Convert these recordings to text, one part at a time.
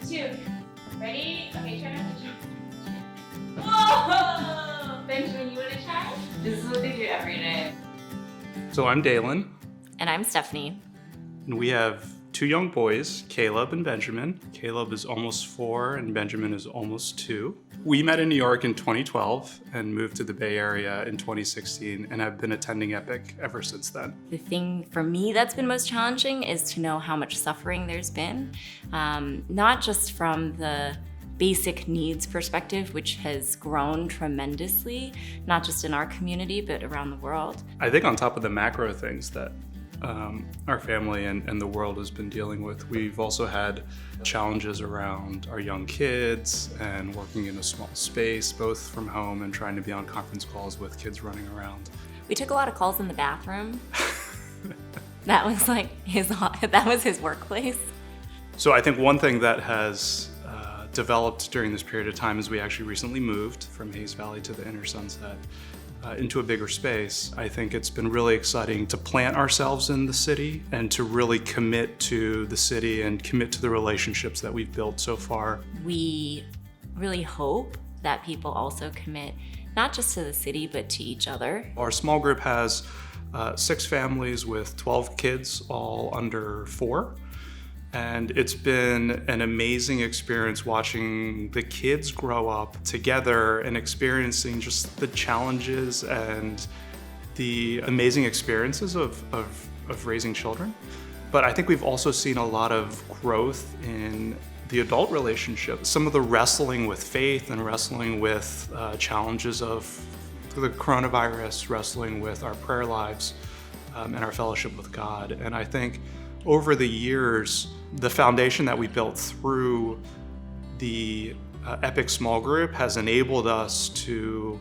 2. Ready? Okay, try not to jump. Whoa! Benjamin, you want to try? This is what they do every day. So I'm Dalen. And I'm Stephanie. And we have 2 young boys, Caleb and Benjamin. Caleb is almost 4 and Benjamin is almost 2. We met in New York in 2012 and moved to the Bay Area in 2016 and have been attending Epic ever since then. The thing for me that's been most challenging is to know how much suffering there's been, not just from the basic needs perspective, which has grown tremendously, not just in our community, but around the world. I think on top of the macro things that our family and the world has been dealing with, we've also had challenges around our young kids and working in a small space, both from home and trying to be on conference calls with kids running around. We took a lot of calls in the bathroom. That was like that was his workplace. So I think one thing that has developed during this period of time is we actually recently moved from Hayes Valley to the Inner Sunset into a bigger space. I think it's been really exciting to plant ourselves in the city and to really commit to the city and commit to the relationships that we've built so far. We really hope that people also commit not just to the city, but to each other. Our small group has 6 families with 12 kids, all under 4. And it's been an amazing experience watching the kids grow up together and experiencing just the challenges and the amazing experiences of raising children. But I think we've also seen a lot of growth in the adult relationship, some of the wrestling with faith and wrestling with challenges of the coronavirus, wrestling with our prayer lives and our fellowship with God. And I think over the years, the foundation that we built through the Epic small group has enabled us to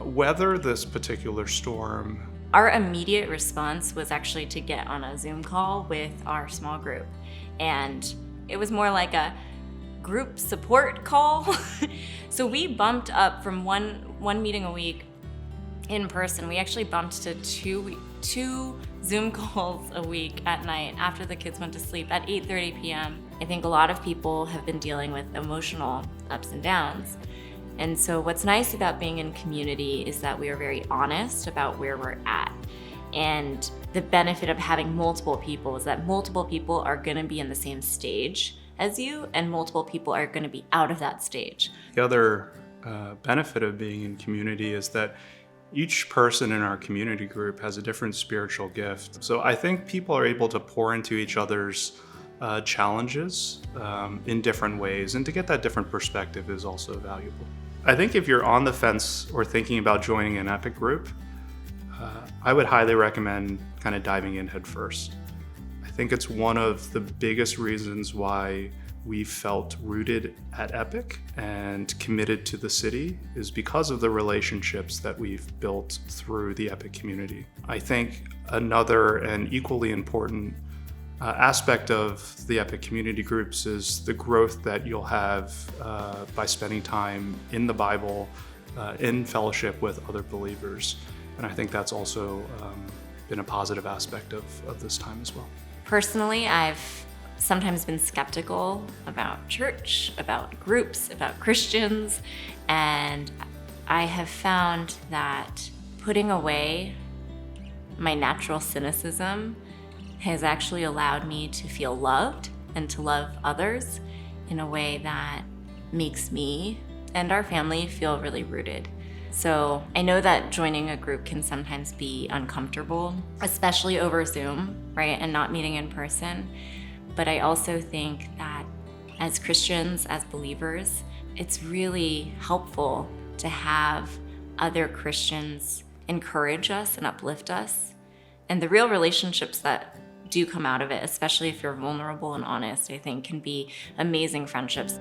weather this particular storm. Our immediate response was actually to get on a Zoom call with our small group. And it was more like a group support call. So we bumped up from one meeting a week in person. We actually bumped to two Zoom calls a week at night after the kids went to sleep at 8:30 p.m. I think a lot of people have been dealing with emotional ups and downs. And so what's nice about being in community is that we are very honest about where we're at. And the benefit of having multiple people is that multiple people are gonna be in the same stage as you, and multiple people are gonna be out of that stage. The other benefit of being in community is that each person in our community group has a different spiritual gift. So I think people are able to pour into each other's challenges in different ways, and to get that different perspective is also valuable. I think if you're on the fence or thinking about joining an Epic group, I would highly recommend kind of diving in head first. I think it's one of the biggest reasons why we felt rooted at Epic and committed to the city is because of the relationships that we've built through the Epic community. I think another and equally important aspect of the Epic community groups is the growth that you'll have by spending time in the Bible, in fellowship with other believers. And I think that's also been a positive aspect of this time as well. Personally, I've sometimes been skeptical about church, about groups, about Christians, and I have found that putting away my natural cynicism has actually allowed me to feel loved and to love others in a way that makes me and our family feel really rooted. So I know that joining a group can sometimes be uncomfortable, especially over Zoom, right, and not meeting in person. But I also think that as Christians, as believers, it's really helpful to have other Christians encourage us and uplift us. And the real relationships that do come out of it, especially if you're vulnerable and honest, I think can be amazing friendships.